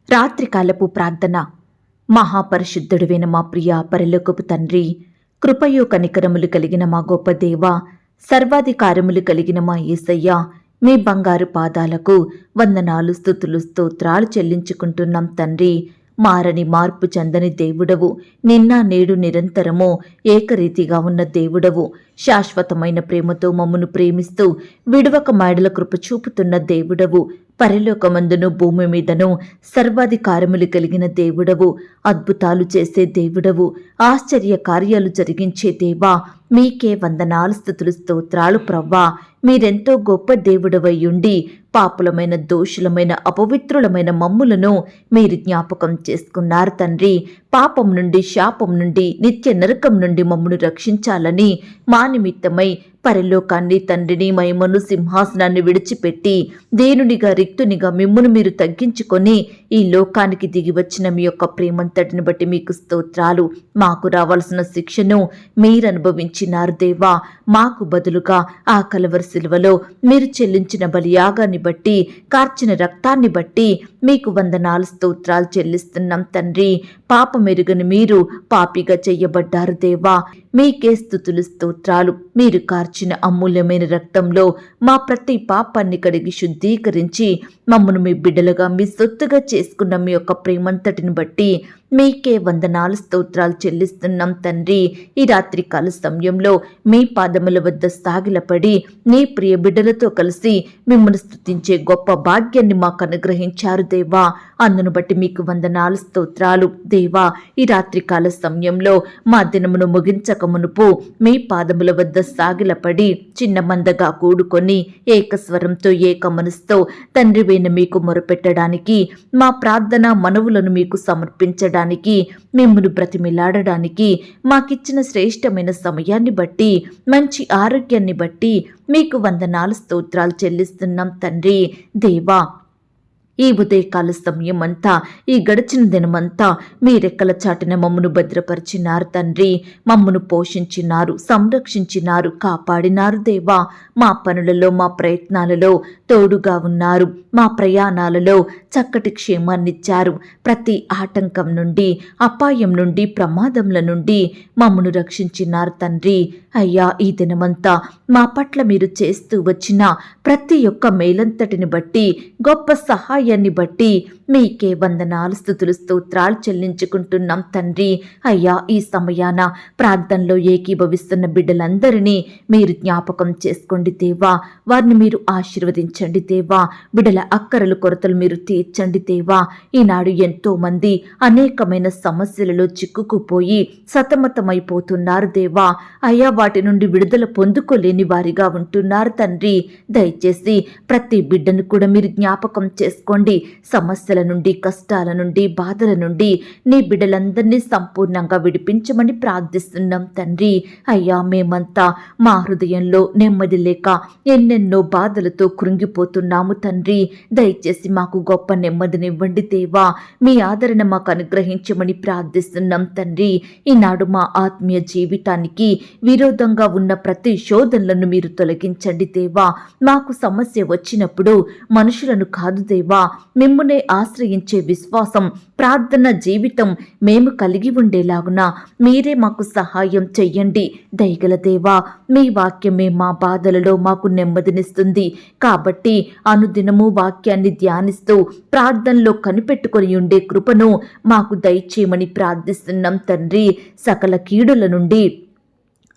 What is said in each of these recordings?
రాత్రికాలపు ప్రార్థన. మహాపరిశుద్ధుడువైన మా ప్రియ పరలోకపు తండ్రి, కృపయు కనికరములు కలిగిన మా గొప్ప దేవ, సర్వాధికారములు కలిగిన మా యేసయ్య, మీ బంగారు పాదాలకు వందనాలు, స్తుతులు, స్తోత్రాలు చెల్లించుకుంటున్నాం తండ్రి. మారని మార్పు చెందని దేవుడవు, నిన్న నేడు నిరంతరము ఏకరీతిగా ఉన్న దేవుడవు, శాశ్వతమైన ప్రేమతో మమ్మను ప్రేమిస్తూ విడువక మాడల కృప చూపుతున్న దేవుడవు, పరలోకమందును భూమి మీదను సర్వాధికారములు కలిగిన దేవుడవు, అద్భుతాలు చేసే దేవుడవు, ఆశ్చర్య కార్యాలు జరిగించే దేవా, మీకే వందనాలు, స్తుతులు, స్తోత్రాలు ప్రవ్వా. మీరెంతో గొప్ప దేవుడవయ్యుండి పాపులమైన, దోషులమైన, అపవిత్రులమైన మమ్ములను మీరు జ్ఞాపకం చేసుకున్నారు తండ్రి. పాపం నుండి, శాపం నుండి, నిత్య నరకం నుండి మమ్మను రక్షించాలని మా నిమిత్తమై పరలోకాన్ని, తండ్రిని, మహిమను, సింహాసనాన్ని విడిచిపెట్టి దీనునిగా, రిక్తునిగా మిమ్మును మీరు తగ్గించుకొని ఈ లోకానికి దిగి వచ్చిన మీ యొక్క ప్రేమంతటిని బట్టి మీకు స్తోత్రాలు. మాకు రావాల్సిన శిక్షను మీరు అనుభవించినారు దేవా. మాకు బదులుగా ఆ కలవరి శిలువలో మీరు చెల్లించిన బలియాగాన్ని బట్టి, కార్చిన రక్తాన్ని బట్టి మీకు వందనాలు, స్తోత్రాలు చెల్లిస్తున్నాం తండ్రి. పాపమెరుగని మీరు పాపిగా చెయ్యబడ్డారు దేవా. మీకే స్తుతులు, స్తోత్రాలు. మీరు కార్చిన అమూల్యమైన రక్తంలో మా ప్రతి పాపాన్ని కడిగి శుద్ధీకరించి మమ్మను మీ బిడ్డలుగా, మీ సొత్తుగా చేసుకున్న మీ యొక్క ప్రేమంతటిని బట్టి మీకే వందనాలు, స్తోత్రాలు చెల్లిస్తున్నాం తండ్రి. ఈ రాత్రికాల సమయంలో మీ పాదముల వద్ద సాగిలపడి నీ ప్రియ బిడ్డలతో కలిసి మిమ్మల్ని స్తుతించే గొప్ప భాగ్యాన్ని మాకు అనుగ్రహించారు దేవా. అందును బట్టి మీకు వందనాలు, స్తోత్రాలు దేవా. ఈ రాత్రికాల సమయంలో మా దినమును ముగించక మునుపు మీ పాదముల వద్ద సాగిలపడి చిన్న మందగా కూడుకొని ఏకస్వరంతో, ఏక మనసుతో తండ్రివైన మీకు మొరపెట్టడానికి, మా ప్రార్థన మనవులను మీకు సమర్పించడానికి, మిమ్మును బ్రతిమిలాడడానికి మాకిచ్చిన శ్రేష్టమైన సమయాన్ని బట్టి, మంచి ఆరోగ్యాన్ని బట్టి మీకు వందనాలు, స్తోత్రాలు చెల్లిస్తున్నాం తండ్రి దేవా. ఈ ఉదయకాల సమయం అంతా, ఈ గడిచిన దినమంతా మీ రెక్కల చాటున మమ్మను భద్రపరిచినారు తండ్రి. మమ్మను పోషించినారు, సంరక్షించినారు, కాపాడినారు దేవా. మా పనులలో, మా ప్రయత్నాలలో తోడుగా ఉన్నారు. మా ప్రయాణాలలో చక్కటి క్షేమాన్నిచ్చారు. ప్రతి ఆటంకం నుండి, అపాయం నుండి, ప్రమాదముల నుండి మమ్మను రక్షించినారు తండ్రి. అయ్యా, ఈ దినమంతా మా పట్ల మీరు చేస్తూ వచ్చిన ప్రతి ఒక్క మేలంతటిని బట్టి, గొప్ప సహాయాన్ని బట్టి మీకే వందనాలు, స్తుతులు, స్తోత్రాలు చెల్లించుకుంటున్నాం తండ్రి. అయ్యా, ఈ సమయాన ప్రార్థనలో ఏకీభవిస్తున్న బిడ్డలందరినీ మీరు జ్ఞాపకం చేసుకోండి దేవా. వారిని మీరు ఆశీర్వదించండి దేవా. బిడ్డల అక్కరలు, కొరతలు మీరు తీర్చండి దేవా. ఈనాడు ఎంతో మంది అనేకమైన సమస్యలలో చిక్కుకుపోయి సతమతమైపోతున్నారు దేవా. అయ్యా, వాటి నుండి విడుదల పొందుకోలేని వారిగా ఉంటున్నారు తండ్రి. దయచేసి ప్రతి బిడ్డను కూడా మీరు జ్ఞాపకం చేసుకోండి. సమస్యల నుండి, కష్టాల నుండి, బాధల నుండి నీ బిడ్డలందరినీ సంపూర్ణంగా విడిపించమని ప్రార్థిస్తున్నాం తండ్రి. అయ్యా, మేమంతా మా హృదయంలో నెమ్మది లేక ఎన్నెన్నో బాధలతో కృంగిపోతున్నాము తండ్రి. దయచేసి మాకు గొప్ప నెమ్మదినివ్వండి దేవా. మీ ఆదరణ మాకు అనుగ్రహించమని ప్రార్థిస్తున్నాం తండ్రి. ఈనాడు మా ఆత్మీయ జీవితానికి విరోధంగా ఉన్న ప్రతి శోధనలను మీరు తొలగించండి దేవా. మాకు సమస్య వచ్చినప్పుడు మనుషులను కాదు దేవా, మిమ్మునే ఆశ్రయించే విశ్వాసం, ప్రార్థన జీవితం మేము కలిగి ఉండేలాగున మీరే మాకు సహాయం చెయ్యండి దయగల దేవా. మీ వాక్యమే మా బాధలలో మాకు నెమ్మదినిస్తుంది. కాబట్టి అనుదినము వాక్యాన్ని ధ్యానిస్తూ ప్రార్థనలో కనిపెట్టుకొని ఉండే కృపను మాకు దయచేయమని ప్రార్థిస్తున్నాం తండ్రి. సకల కీడుల నుండి,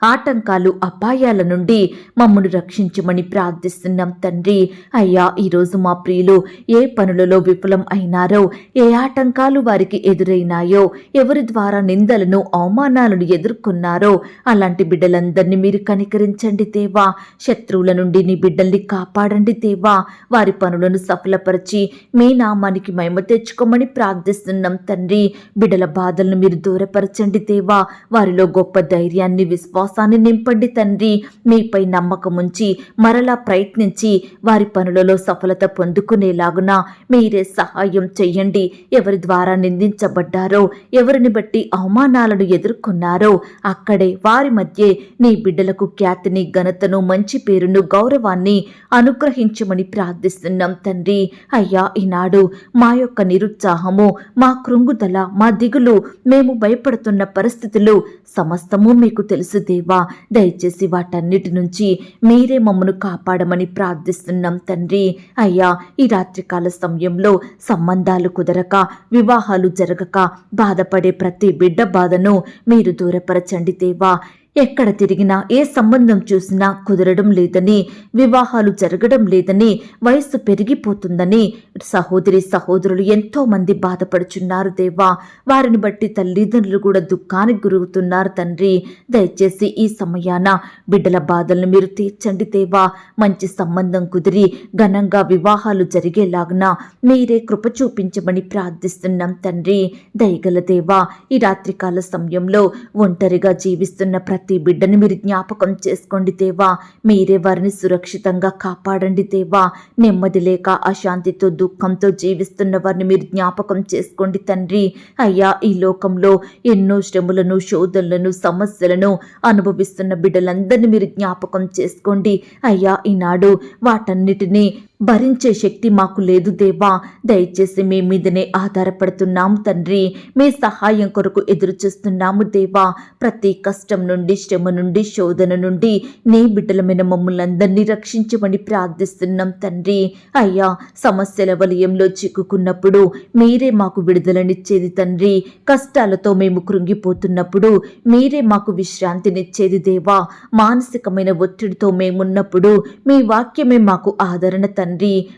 ఆటంకాలు, అపాయాల నుండి మమ్మను రక్షించమని ప్రార్థిస్తున్నాం తండ్రి. అయ్యా, ఈరోజు మా ప్రియులు ఏ పనులలో విఫలం అయినారో, ఏ ఆటంకాలు వారికి ఎదురైనాయో, ఎవరి ద్వారా నిందలను, అవమానాలను ఎదుర్కొన్నారో అలాంటి బిడ్డలందరినీ మీరు కనికరించండి దేవా. శత్రువుల నుండి నీ బిడ్డల్ని కాపాడండి దేవా. వారి పనులను సఫలపరిచి మీ నామానికి మహిమ తెచ్చుకోమని ప్రార్థిస్తున్నాం తండ్రి. బిడ్డల బాధలను మీరు దూరపరచండి దేవా. వారిలో గొప్ప ధైర్యాన్ని, విశ్వాసం విశ్వాసాన్ని నింపండి తండ్రి. మీపై నమ్మకం ఉంచి మరలా ప్రయత్నించి వారి పనులలో సఫలత పొందుకునేలాగున మీరే సహాయం చెయ్యండి. ఎవరి ద్వారా నిందించబడ్డారో, ఎవరిని బట్టి అవమానాలను ఎదుర్కొన్నారో అక్కడే వారి మధ్య నీ బిడ్డలకు ఖ్యాతిని, ఘనతను, మంచి పేరును, గౌరవాన్ని అనుగ్రహించమని ప్రార్థిస్తున్నాం తండ్రి. అయ్యా, ఈనాడు మా యొక్క నిరుత్సాహము, మా కృంగుదల, మా దిగులు, మేము భయపడుతున్న పరిస్థితులు సమస్తము మీకు తెలుసు దేవా. దయచేసి వాటన్నిటి నుంచి మీరే మమ్మను కాపాడమని ప్రార్థిస్తున్నాం తండ్రి. అయ్యా, ఈ రాత్రికాల సమయంలో సంబంధాలు కుదరక, వివాహాలు జరగక బాధపడే ప్రతి బిడ్డ బాధను మీరు దూరపరచండి దేవా. ఎక్కడ తిరిగినా, ఏ సంబంధం చూసినా కుదరడం లేదని, వివాహాలు జరగడం లేదని, వయస్సు పెరిగిపోతుందని సహోదరి సహోదరులు ఎంతో మంది బాధపడుచున్నారు దేవా. వారిని బట్టి తల్లిదండ్రులు కూడా దుఃఖానికి గురవుతున్నారు తండ్రి. దయచేసి ఈ సమయాన బిడ్డల బాధలను మీరు తీర్చండి దేవా. మంచి సంబంధం కుదిరి ఘనంగా వివాహాలు జరిగేలాగున మీరే కృప చూపించమని ప్రార్థిస్తున్నాం తండ్రి. దయగల దేవా, ఈ రాత్రికాల సమయంలో ఒంటరిగా జీవిస్తున్న ప్రతి బిడ్డని మీరు జ్ఞాపకం చేసుకోండి దేవా. మీరే వారిని సురక్షితంగా కాపాడండి దేవా. నెమ్మది లేక అశాంతితో, దుఃఖంతో జీవిస్తున్న వారిని మీరు జ్ఞాపకం చేసుకోండి తండ్రి. అయ్యా, ఈ లోకంలో ఎన్నో శ్రమలను, శోధనలను, సమస్యలను అనుభవిస్తున్న బిడ్డలందరినీ మీరు జ్ఞాపకం చేసుకోండి. అయ్యా, ఈనాడు వాటన్నిటినీ భరించే శక్తి మాకు లేదు దేవా. దయచేసి మీ మీదనే ఆధారపడుతున్నాము తండ్రి. మీ సహాయం కొరకు ఎదురు చూస్తున్నాము దేవా. ప్రతి కష్టం నుండి, శ్రమ నుండి, శోధన నుండి నీ బిడ్డలమైన మమ్మల్ని అందరినీ రక్షించమని ప్రార్థిస్తున్నాం తండ్రి. అయ్యా, సమస్యల వలయంలో చిక్కుకున్నప్పుడు మీరే మాకు విడుదలనిచ్చేది తండ్రి. కష్టాలతో మేము కృంగిపోతున్నప్పుడు మీరే మాకు విశ్రాంతినిచ్చేది దేవా. మానసికమైన ఒత్తిడితో మేమున్నప్పుడు మీ వాక్యమే మాకు ఆదరణ తండ్రి.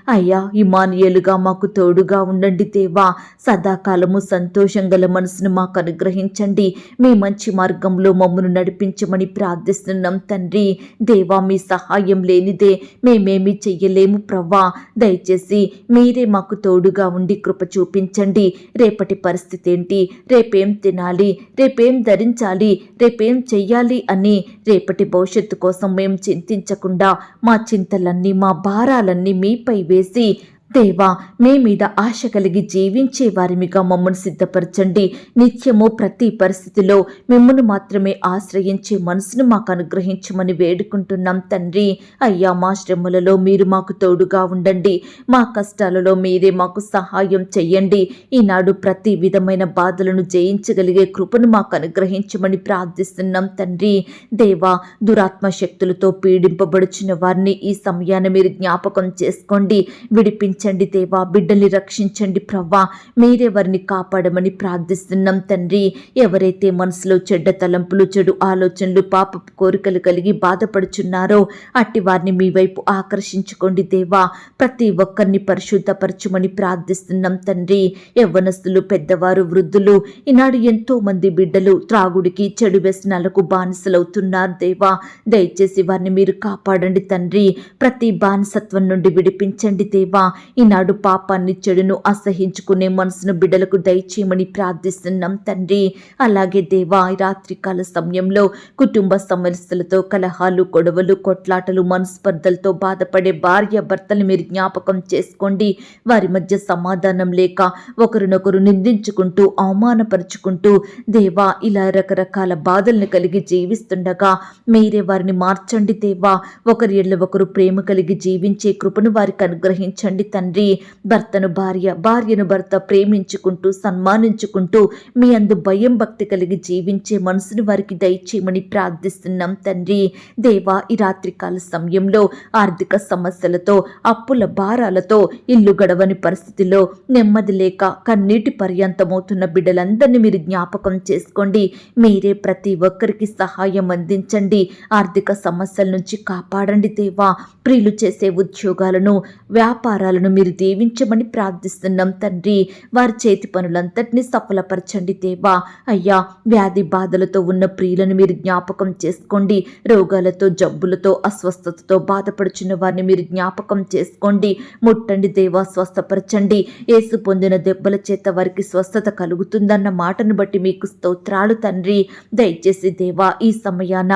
అయ్యా, ఇమానుయేలుగా మాకు తోడుగా ఉండండి దేవా. సదాకాలము సంతోషం గల మనసును మాకు అనుగ్రహించండి. మీ మంచి మార్గంలో మమ్మను నడిపించమని ప్రార్థిస్తున్నాం తండ్రి. దేవా, మీ సహాయం లేనిదే మేమేమీ చెయ్యలేము ప్రవ్వా. దయచేసి మీరే మాకు తోడుగా ఉండి కృప చూపించండి. రేపటి పరిస్థితి ఏంటి, రేపేం తినాలి, రేపేం ధరించాలి, రేపేం చెయ్యాలి అని రేపటి భవిష్యత్తు కోసం మేము చింతించకుండా మా చింతలన్నీ, మా భారాలన్నీ మీపై వేసి దేవా, మీ మీద ఆశ కలిగి జీవించే వారిమిగా మమ్మల్ని సిద్ధపరచండి. నిత్యము ప్రతి పరిస్థితిలో మిమ్మల్ని మాత్రమే ఆశ్రయించే మనసును మాకు అనుగ్రహించమని వేడుకుంటున్నాం తండ్రి. అయ్యా, మా శ్రమలలో మీరు మాకు తోడుగా ఉండండి. మా కష్టాలలో మీరే మాకు సహాయం చెయ్యండి. ఈనాడు ప్రతి విధమైన బాధలను జయించగలిగే కృపను మాకు అనుగ్రహించమని ప్రార్థిస్తున్నాం తండ్రి. దేవా, దురాత్మ శక్తులతో పీడింపబడుచున్న వారిని ఈ సమయాన్ని మీరు జ్ఞాపకం చేసుకోండి. విడిపించండి దేవా. బిడ్డల్ని రక్షించండి ప్రవ్వా. మీరే వారిని కాపాడమని ప్రార్థిస్తున్నాం తండ్రి. ఎవరైతే మనసులో చెడ్డ తలంపులు, చెడు ఆలోచనలు, పాపపు కోరికలు కలిగి బాధపడుచున్నారో అట్టి వారిని మీ వైపు ఆకర్షించుకోండి దేవా. ప్రతి ఒక్కరిని పరిశుద్ధపరచుమని ప్రార్థిస్తున్నాం తండ్రి. యవ్వనస్తులు, పెద్దవారు, వృద్ధులు, ఈనాడు ఎంతో మంది బిడ్డలు త్రాగుడికి, చెడు వ్యసనాలకు బానిసలవుతున్నారు దేవా. దయచేసి వారిని మీరు కాపాడండి తండ్రి. ప్రతి బానిసత్వం నుండి విడిపించండి దేవా. ఈనాడు పాపాన్ని, చెడును అసహించుకునే మనసును బిడ్డలకు దయచేయమని ప్రార్థిస్తున్నాం తండ్రి. అలాగే దేవా, ఈ రాత్రికాల సమయంలో కుటుంబ సమస్యలతో, కలహాలు, గొడవలు, కొట్లాటలు, మనస్పర్ధలతో బాధపడే భార్య భర్తలు మీరు జ్ఞాపకం చేసుకోండి. వారి మధ్య సమాధానం లేక ఒకరినొకరు నిందించుకుంటూ, అవమానపరుచుకుంటూ దేవా, ఇలా రకరకాల బాధలను కలిగి జీవిస్తుండగా మీరే వారిని మార్చండి దేవా. ఒకరి ఎడల ఒకరు ప్రేమ కలిగి జీవించే కృపను వారికి అనుగ్రహించండి తండ్రి. భర్తను భార్య, భార్యను భర్త ప్రేమించుకుంటూ, సన్మానించుకుంటూ మీ అందు భయం భక్తి కలిగి జీవించే మనసును వారికి దయచేయమని ప్రార్థిస్తున్నాం తండ్రి. దేవా, ఈ రాత్రికాల సమయంలో ఆర్థిక సమస్యలతో, అప్పుల భారాలతో, ఇల్లు గడవని పరిస్థితిలో నెమ్మది లేక కన్నీటి పర్యంతమవుతున్న బిడ్డలందరినీ మీరు జ్ఞాపకం చేసుకోండి. మీరే ప్రతి ఒక్కరికి సహాయం అందించండి. ఆర్థిక సమస్యల నుంచి కాపాడండి దేవా. ప్రియులు చేసే ఉద్యోగాలను, వ్యాపారాలను మీరు దీవించమని ప్రార్థిస్తున్నాం తండ్రి. వారి చేతి పనులంతటినీ సఫలపరచండి దేవా. అయ్యా, వ్యాధి బాధలతో ఉన్న ప్రియులను మీరు జ్ఞాపకం చేసుకోండి. రోగాలతో, జబ్బులతో, అస్వస్థతతో బాధపడుచున్న వారిని మీరు జ్ఞాపకం చేసుకోండి. ముట్టండి దేవా, స్వస్థపరచండి. యేసు పొందిన దెబ్బల చేత వారికి స్వస్థత కలుగుతుందన్న మాటను బట్టి మీకు స్తోత్రాలు తండ్రి. దయచేసి దేవా, ఈ సమయాన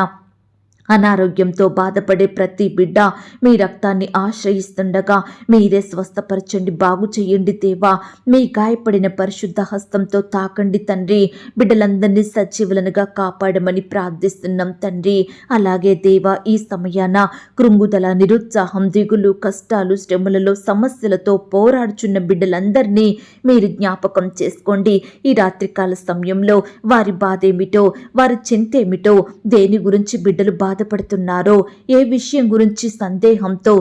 అనారోగ్యంతో బాధపడే ప్రతి బిడ్డ మీ రక్తాన్ని ఆశ్రయిస్తుండగా మీరే స్వస్థపరచండి, బాగు చేయండి దేవా. మీ గాయపడిన పరిశుద్ధ హస్తంతో తాకండి తండ్రి. బిడ్డలందరినీ సజీవులనుగా కాపాడమని ప్రార్థిస్తున్నాం తండ్రి. అలాగే దేవా, ఈ సమయాన కృంగుదల, నిరుత్సాహం, దిగులు, కష్టాలు, శ్రమలలో, సమస్యలతో పోరాడుచున్న బిడ్డలందరినీ మీరు జ్ఞాపకం చేసుకోండి. ఈ రాత్రికాల సమయంలో వారి బాధ ఏమిటో, వారి చింతేమిటో, దేని గురించి బిడ్డలు బాధపడుతున్నారో, ఏ విషయం గురించి సందేహంతో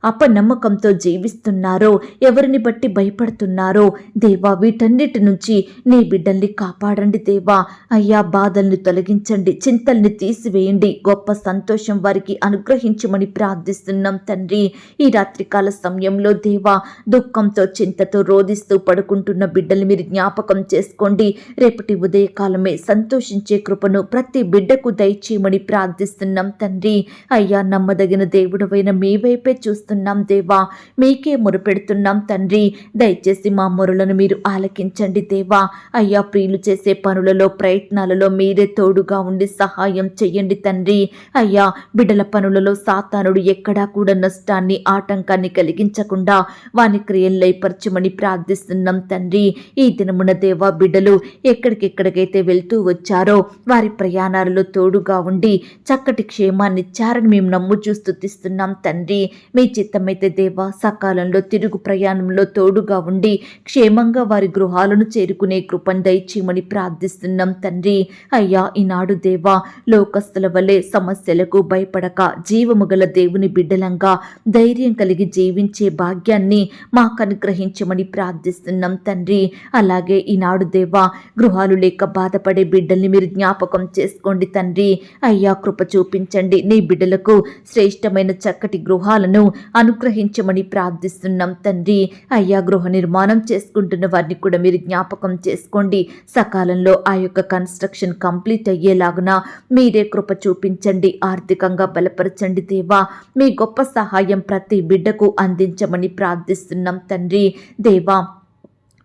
అపనమ్మకంతో జీవిస్తున్నారో, ఎవరిని బట్టి భయపడుతున్నారో దేవా, వీటన్నిటి నుంచి నీ బిడ్డల్ని కాపాడండి దేవా. అయ్యా, బాధల్ని తొలగించండి, చింతల్ని తీసివేయండి, గొప్ప సంతోషం వారికి అనుగ్రహించమని ప్రార్థిస్తున్నాం తండ్రి. ఈ రాత్రికాల సమయంలో దేవా, దుఃఖంతో చింతతో రోధిస్తూ పడుకుంటున్న బిడ్డల్ని మీరు జ్ఞాపకం చేసుకోండి. రేపటి ఉదయకాలమే సంతోషించే కృపను ప్రతి బిడ్డకు దయచేయమని ప్రార్థిస్తున్నాం తండ్రి. అయ్యా, నమ్మదగిన దేవుడవైన మీ వైపే చూస్తున్నాం దేవా, మీకే మొరుపెడుతున్నాం తండ్రి. దయచేసి మా మొరులను మీరు ఆలకించండి దేవా. అయ్యా, ప్రియులు చేసే పనులలో, ప్రయత్నాలలో మీరే తోడుగా ఉండి సహాయం చెయ్యండి తండ్రి. అయ్యా, బిడ్డల పనులలో సాతానుడు ఎక్కడా కూడా నష్టాన్ని, ఆటంకాన్ని కలిగించకుండా వాని క్రియలు లయపరచమని ప్రార్థిస్తున్నాం తండ్రి. ఈ దినమున దేవా, బిడ్డలు ఎక్కడికెక్కడికైతే వెళ్తూ వచ్చారో వారి ప్రయాణాలలో తోడుగా ఉండి చక్కటి క్షేమాన్నిచ్చారని మేము నమ్ముచూ స్తుతిస్తున్నాం తండ్రి. మీ చిత్తమైతే దేవా, సకాలంలో తిరుగు ప్రయాణంలో తోడుగా ఉండి క్షేమంగా వారి గృహాలను చేరుకునే కృపను దయచేయమని ప్రార్థిస్తున్నాం తండ్రి. అయ్యా, ఈనాడు దేవా, లోకస్తుల వలె సమస్యలకు భయపడక జీవము గల దేవుని బిడ్డలంగా ధైర్యం కలిగి జీవించే భాగ్యాన్ని మాకు అనుగ్రహించమని ప్రార్థిస్తున్నాం తండ్రి. అలాగే ఈనాడు దేవా, గృహాలు లేక బాధపడే బిడ్డల్ని మీరు జ్ఞాపకం చేసుకోండి తండ్రి. అయ్యా, కృప చూపించండి. నీ బిడ్డలకు శ్రేష్టమైన చక్కటి గృహాలను అనుగ్రహించమని ప్రార్థిస్తున్నాం తండ్రి. అయ్యా, గృహ నిర్మాణం చేసుకుంటున్న వారిని కూడా మీరు జ్ఞాపకం చేసుకోండి. సకాలంలో ఆ యొక్క కన్స్ట్రక్షన్ కంప్లీట్ అయ్యేలాగున మీరే కృప చూపించండి. ఆర్థికంగా బలపరచండి దేవా. మీ గొప్ప సహాయం ప్రతి బిడ్డకు అందించమని ప్రార్థిస్తున్నాం తండ్రి. దేవా,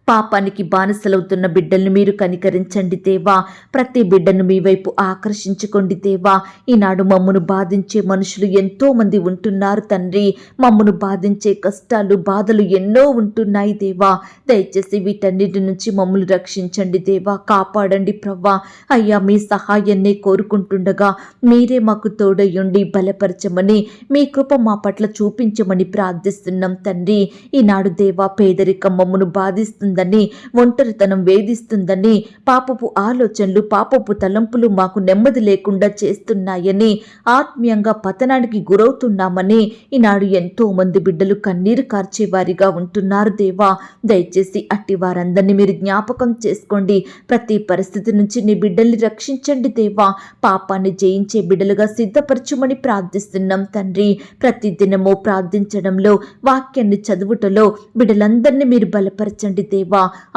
పాపానికి బానిసలవుతున్న బిడ్డల్ని మీరు కనికరించండి దేవా. ప్రతి బిడ్డను మీ వైపు ఆకర్షించుకోండి దేవా. ఈనాడు మమ్మను బాధించే మనుషులు ఎంతో మంది ఉంటున్నారు తండ్రి. మమ్మను బాధించే కష్టాలు, బాధలు ఎన్నో ఉంటున్నాయి దేవా. దయచేసి వీటన్నిటి నుంచి మమ్మల్ని రక్షించండి దేవా, కాపాడండి ప్రవ్వా. అయ్యా, మీ సహాయాన్ని కోరుకుంటుండగా మీరే మాకు తోడయ్యుండి బలపరచమని, మీ కృప మా పట్ల చూపించమని ప్రార్థిస్తున్నాం తండ్రి. ఈనాడు దేవా, పేదరికం మమ్మను బాధిస్తుంది, ఒంటరితనం వేధిస్తుందని, పాపపు ఆలోచనలు, పాపపు తలంపులు మాకు నెమ్మది లేకుండా చేస్తున్నాయని, ఆత్మీయంగా పతనానికి గురవుతున్నామని ఈనాడు ఎంతో మంది బిడ్డలు కన్నీరు కార్చేవారిగా ఉంటున్నారు దేవా. దయచేసి అట్టి వారందరినీ మీరు జ్ఞాపకం చేసుకోండి. ప్రతి పరిస్థితి నుంచి నీ బిడ్డల్ని రక్షించండి దేవా. పాపాన్ని జయించే బిడ్డలుగా సిద్ధపరచుమని ప్రార్థిస్తున్నాం తండ్రి. ప్రతి దినము ప్రార్థించడంలో, వాక్యాన్ని చదువుటలో బిడ్డలందరినీ మీరు బలపరచండి దేవా.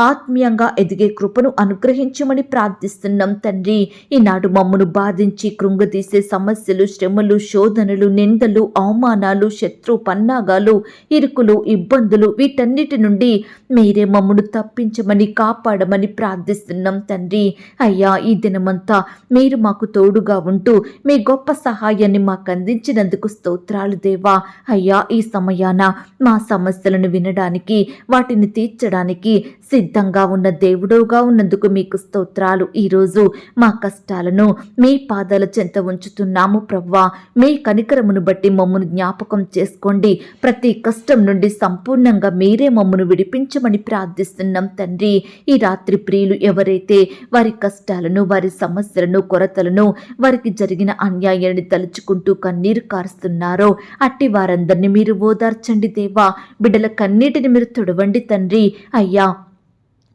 ఆత్మీయంగా ఎదిగే కృపను అనుగ్రహించమని ప్రార్థిస్తున్నాం తండ్రి. ఈనాడు మమ్మను బాధించి కృంగదీసే సమస్యలు, శ్రమలు, శోధనలు, నిందలు, అవమానాలు, శత్రు పన్నాగాలు, ఇరుకులు, ఇబ్బందులు, వీటన్నిటి నుండి మీరే మమ్మను తప్పించమని, కాపాడమని ప్రార్థిస్తున్నాం తండ్రి. అయ్యా, ఈ దినమంతా మీరు మాకు తోడుగా ఉంటూ మీ గొప్ప సహాయాన్ని మాకు అందించినందుకు స్తోత్రాలు దేవా. అయ్యా, ఈ సమయాన మా సమస్యలను వినడానికి, వాటిని తీర్చడానికి సిద్ధంగా ఉన్న దేవుడుగా ఉన్నందుకు మీకు స్తోత్రాలు. ఈరోజు మా కష్టాలను మీ పాదాల చెంత ఉంచుతున్నాము ప్రవ్వా. మీ కనికరమును బట్టి మమ్మను జ్ఞాపకం చేసుకోండి. ప్రతి కష్టం నుండి సంపూర్ణంగా మీరే మమ్మను విడిపించమని ప్రార్థిస్తున్నాం తండ్రి. ఈ రాత్రి ప్రియులు ఎవరైతే వారి కష్టాలను, వారి సమస్యలను, కొరతలను, వారికి జరిగిన అన్యాయాన్ని తలుచుకుంటూ కన్నీరు కారుస్తున్నారో అట్టి వారందరినీ మీరు ఓదార్చండి దేవా. బిడ్డల కన్నీటిని మీరు తుడవండి తండ్రి. అయ్యా,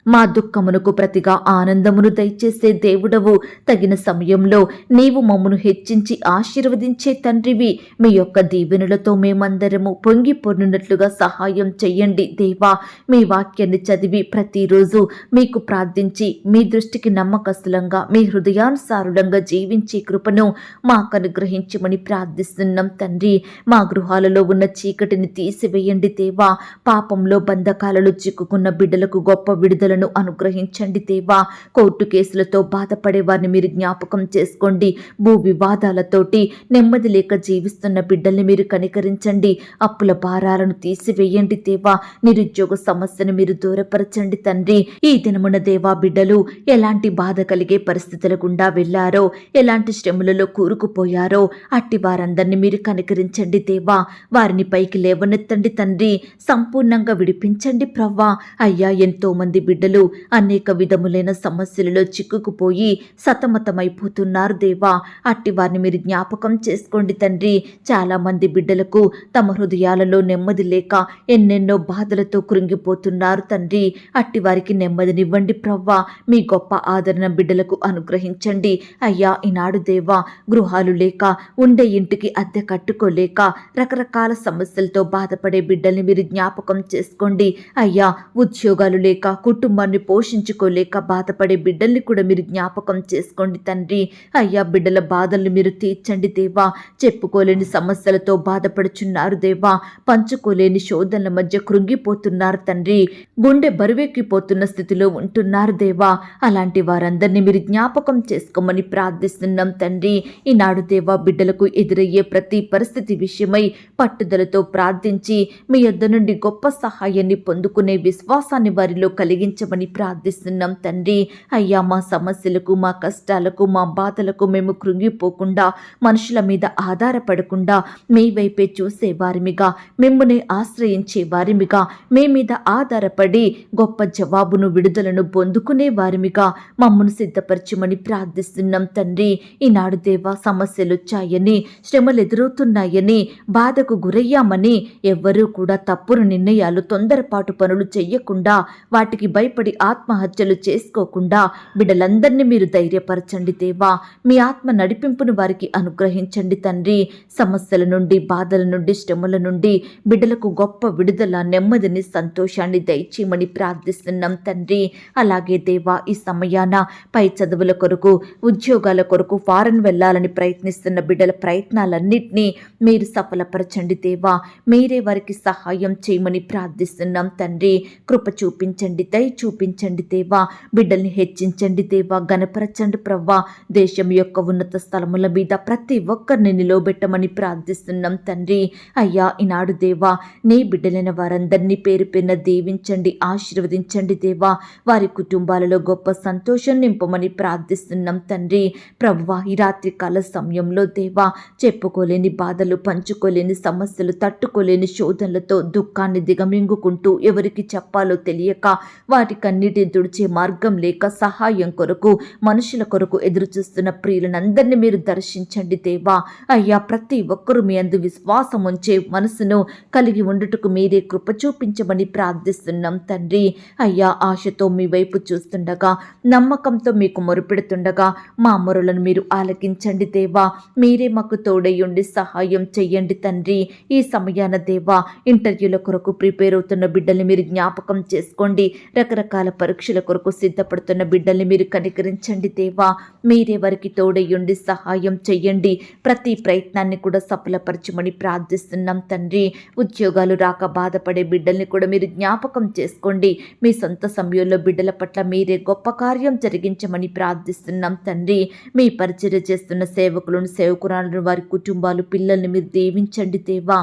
మా దుఃఖమునకు ప్రతిగా ఆనందమును దయచేసే దేవుడవు. తగిన సమయంలో నీవు మమ్మను హెచ్చించి ఆశీర్వదించే తండ్రివి. మీ యొక్క దీవెనులతో మేమందరము పొంగి పొర్నున్నట్లుగా సహాయం చెయ్యండి దేవా. మీ వాక్యాన్ని చదివి ప్రతిరోజు మీకు ప్రార్థించి మీ దృష్టికి నమ్మకస్తులంగా, మీ హృదయానుసారులంగా జీవించే కృపను మాకు అనుగ్రహించమని ప్రార్థిస్తున్నాం తండ్రి. మా గృహాలలో ఉన్న చీకటిని తీసివేయండి దేవా. పాపంలో బంధకాలలో చిక్కుకున్న బిడ్డలకు గొప్ప విడుదల విడుదలను అనుగ్రహించండి దేవా. కోర్టు కేసులతో బాధపడే వారిని మీరు జ్ఞాపకం చేసుకోండి. భూ వివాదాలతోటి నెమ్మది లేక జీవిస్తున్న బిడ్డల్ని మీరు కనికరించండి. అప్పుల భారాలను తీసివేయండి దేవా. నిరుద్యోగ సమస్యను మీరు దూరపరచండి తండ్రి. ఈ దినమున దేవా, బిడ్డలు ఎలాంటి బాధ కలిగే పరిస్థితుల గుండా వెళ్లారో, ఎలాంటి శ్రమలలో కూరుకుపోయారో అట్టి వారందరినీ మీరు కనికరించండి దేవా. వారిని పైకి లేవనెత్తండి తండ్రి. సంపూర్ణంగా విడిపించండి ప్రవ్వా. అయ్యా, ఎంతో మంది బిడ్డలు అనేక విధములైన సమస్యలలో చిక్కుకుపోయి సతమతమైపోతున్నారు దేవా. అట్టి వారిని మీరు జ్ఞాపకం చేసుకోండి తండ్రి. చాలా మంది బిడ్డలకు తమ హృదయాలలో నెమ్మది లేక ఎన్నెన్నో బాధలతో కృంగిపోతున్నారు తండ్రి. అట్టి వారికి నెమ్మదినివ్వండి ప్రవ్వా. మీ గొప్ప ఆదరణ బిడ్డలకు అనుగ్రహించండి అయ్యా. ఈనాడు దేవా, గృహాలు లేక, ఉండే ఇంటికి అద్దె కట్టుకోలేక, రకరకాల సమస్యలతో బాధపడే బిడ్డల్ని మీరు జ్ఞాపకం చేసుకోండి అయ్యా. ఉద్యోగాలు లేక, కుటుంబాన్ని పోషించుకోలేక బాధపడే బిడ్డల్ని కూడా మీరు జ్ఞాపకం చేసుకోండి తండ్రి. అయ్యా, బిడ్డల బాధల్ని మీరు తీర్చండి దేవా. చెప్పుకోలేని సమస్యలతో బాధపడుచున్నారు దేవా. పంచుకోలేని శోధనల మధ్య కృంగిపోతున్నారు తండ్రి. గుండె బరువెక్కిపోతున్న స్థితిలో ఉంటున్నారు దేవా. అలాంటి వారందరినీ మీరు జ్ఞాపకం చేసుకోమని ప్రార్థిస్తున్నాం తండ్రి. ఈనాడు దేవా, బిడ్డలకు ఎదురయ్యే ప్రతి పరిస్థితి విషయమై పట్టుదలతో ప్రార్థించి మీ యొద్ద నుండి గొప్ప సహాయాన్ని పొందుకునే విశ్వాసాన్ని వారిలో కలిగించమని ప్రార్థిస్తున్నాం తండ్రి. అయ్యా, మా సమస్యలకు, మా కష్టాలకు, మా బాధలకు మేము కృంగిపోకుండా, మనుషుల మీద ఆధారపడకుండా మీ వైపే చూసే వారిమిగా, మిమ్మల్ని ఆశ్రయించే వారిమిగా, మీ మీద ఆధారపడి గొప్ప జవాబును, విడుదలను పొందుకునే వారిమిగా మమ్మను సిద్ధపరచమని ప్రార్థిస్తున్నాం తండ్రి. ఈనాడు దేవా, సమస్యలు వచ్చాయని, శ్రమలు ఎదురవుతున్నాయని, బాధకు గురయ్యామని ఎవ్వరూ కూడా తప్పుడు నిర్ణయాలు, తొందరపాటు పనులు చెయ్యకుండా, వాటికి భయపడి ఆత్మహత్యలు చేసుకోకుండా బిడ్డలందరినీ మీరు ధైర్యపరచండి దేవా. మీ ఆత్మ నడిపింపును వారికి అనుగ్రహించండి తండ్రి. సమస్యల నుండి, బాధల నుండి, శ్రమల నుండి బిడ్డలకు గొప్ప విడుదల, నెమ్మదిని, సంతోషాన్ని దయచేయమని ప్రార్థిస్తున్నాం తండ్రి. అలాగే దేవా, ఈ సమయాన పై చదువుల కొరకు, ఉద్యోగాల కొరకు ఫారెన్ వెళ్ళాలని ప్రయత్నిస్తున్న బిడ్డల ప్రయత్నాలన్నింటినీ మీరు సఫలపరచండి దేవా. మీరే వారికి సహాయం చేయమని ప్రార్థిస్తున్నాం తండ్రి. కృప చూపించండి, దయ చూపించండి దేవా. బిడ్డల్ని హెచ్చించండి దేవా, గణపరచండి ప్రవ్వా. దేశం యొక్క ఉన్నత స్థలముల మీద ప్రతి ఒక్కరిని నిలవబెట్టమని ప్రార్థిస్తున్నాం తండ్రి. అయ్యా, ఈనాడు దేవా, నీ బిడ్డలైన వారందరినీ పేరు పేరున దీవించండి, ఆశీర్వదించండి దేవా. వారి కుటుంబాలలో గొప్ప సంతోషం నింపమని ప్రార్థిస్తున్నాం తండ్రి. ప్రభువా, ఈ రాత్రి కాల సమయంలో దేవా, చెప్పుకోలేని బాధలు, పంచుకోలేని సమస్యలు, తట్టుకోలేని శోధనలతో దుఃఖాన్ని దిగమింగుకుంటూ ఎవరికి చెప్పాలో తెలియక, వాటికన్నిటిని తుడిచే మార్గం లేక, సహాయం కొరకు, మనుషుల కొరకు ఎదురు చూస్తున్న ప్రియులనందరినీ మీరు దర్శించండి దేవా. అయ్యా, ప్రతి ఒక్కరూ మీ అందు విశ్వాసం ఉంచే మనసును కలిగి ఉండుటకు మీరే కృప చూపించమని ప్రార్థిస్తున్నాం తండ్రి. అయ్యా, ఆశతో మీ వైపు చూస్తుండగా, నమ్మకంతో మీకు మొరుపెడుతుండగా మా మొరలను మీరు ఆలకించండి దేవా. మీరే మాకు తోడయ్యుండి సహాయం చెయ్యండి తండ్రి. ఈ సమయాన దేవా, ఇంటర్వ్యూల కొరకు ప్రిపేర్ అవుతున్న బిడ్డల్ని మీరు జ్ఞాపకం చేసుకోండి. రకరకాల పరీక్షల కొరకు సిద్ధపడుతున్న బిడ్డల్ని మీరు కనికరించండి దేవా. మీరే వారికి తోడయ్యుండి సహాయం చెయ్యండి. ప్రతి ప్రయత్నాన్ని కూడా సఫలపరచమని ప్రార్థిస్తున్నాం తండ్రి. ఉద్యోగాలు రాక బాధపడే బిడ్డల్ని కూడా మీరు జ్ఞాపకం చేసుకోండి. మీ సొంత సమయంలో బిడ్డల పట్ల మీరే గొప్ప కార్యం జరిగించమని ప్రార్థిస్తున్నాం తండ్రి. మీ పరిచర్య చేస్తున్న సేవకులను, సేవకురాలను, వారి కుటుంబాలు, పిల్లల్ని మీరు దీవించండి దేవా.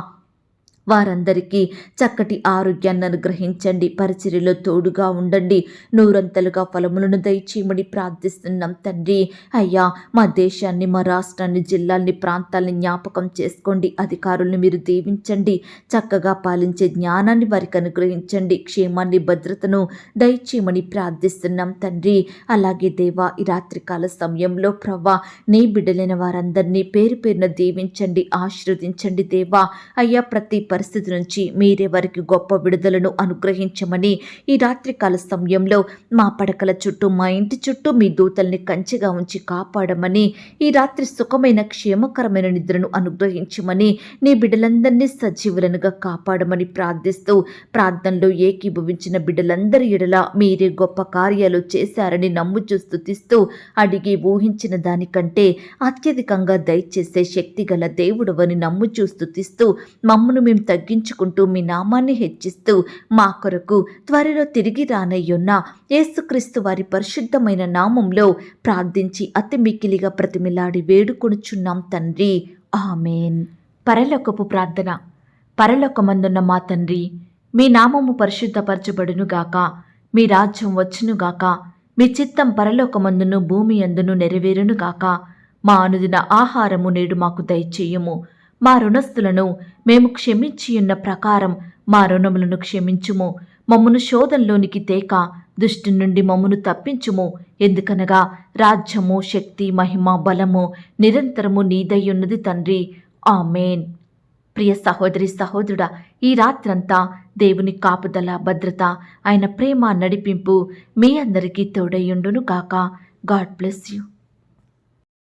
వారందరికీ చక్కటి ఆరోగ్యాన్ని అనుగ్రహించండి. పరిచర్యలో తోడుగా ఉండండి. నూరంతలుగా ఫలములను దయచేయమని ప్రార్థిస్తున్నాం తండ్రి. అయ్యా, మా దేశాన్ని, మా రాష్ట్రాన్ని, జిల్లాల్ని, ప్రాంతాలని జ్ఞాపకం చేసుకోండి. అధికారుల్ని మీరు దీవించండి. చక్కగా పాలించే జ్ఞానాన్ని వారికి అనుగ్రహించండి. క్షేమాన్ని, భద్రతను దయచేయమని ప్రార్థిస్తున్నాం తండ్రి. అలాగే దేవా, ఈ రాత్రికాల సమయంలో ప్రవ్వా, నీ బిడ్డలైన వారందరినీ పేరు పేరున దీవించండి, ఆశీర్వదించండి దేవా. అయ్యా, ప్రతి పరిస్థితి నుంచి మీరే వారికి గొప్ప విడుదలను అనుగ్రహించమని ఈ రాత్రికాల సమయంలో మా పడకల చుట్టూ, మా ఇంటి చుట్టూ మీ దూతల్ని కంచెగా ఉంచి కాపాడమని, ఈ రాత్రి సుఖమైన, క్షేమకరమైన నిద్రను అనుగ్రహించమని, నీ బిడ్డలందరినీ సజీవులనుగా కాపాడమని ప్రార్థిస్తూ, ప్రార్థనలో ఏకీభవించిన బిడ్డలందరి ఎడల మీరే గొప్ప కార్యాలు చేశారని నమ్ముచూ స్తుతిస్తూ, అడిగి ఊహించిన దానికంటే అత్యధికంగా దయచేసే శక్తిగల దేవుడవని నమ్ముచూ స్తుతిస్తూ, మమ్మను మేము మేము తగ్గించుకుంటూ మీ నామాన్ని హెచ్చిస్తూ మా కొరకు త్వరలో తిరిగి రానయ్యున్న యేసుక్రీస్తు వారి పరిశుద్ధమైన నామంలో ప్రార్థించి అతి మిక్కిలిగా ప్రతిమిలాడి వేడుకొనుచున్నాం తండ్రి, ఆమేన్. పరలోకపు ప్రార్థన. పరలోకమందున్న మా తండ్రి, మీ నామము పరిశుద్ధపరచబడునుగాక, మీ రాజ్యం వచ్చునుగాక, మీ చిత్తం పరలోకమందును భూమి అందును నెరవేరునుగాక. మా అనుదిన ఆహారము నేడు మాకు దయచేయుము. మా రుణస్థులను మేము క్షమించియున్న ప్రకారం మా రుణములను క్షమించుము. మమ్మును శోధంలోనికి తేక దుష్టు నుండి మమ్మును తప్పించుము. ఎందుకనగా రాజ్యము, శక్తి, మహిమ, బలము నిరంతరము నీదయ్యున్నది తండ్రి, ఆమేన్. ప్రియ సహోదరి సహోదరుడా, ఈ రాత్రంతా దేవుని కాపుదల, భద్రత, ఆయన ప్రేమ, నడిపింపు మీ అందరికీ తోడయ్యుండును గాక. God bless you.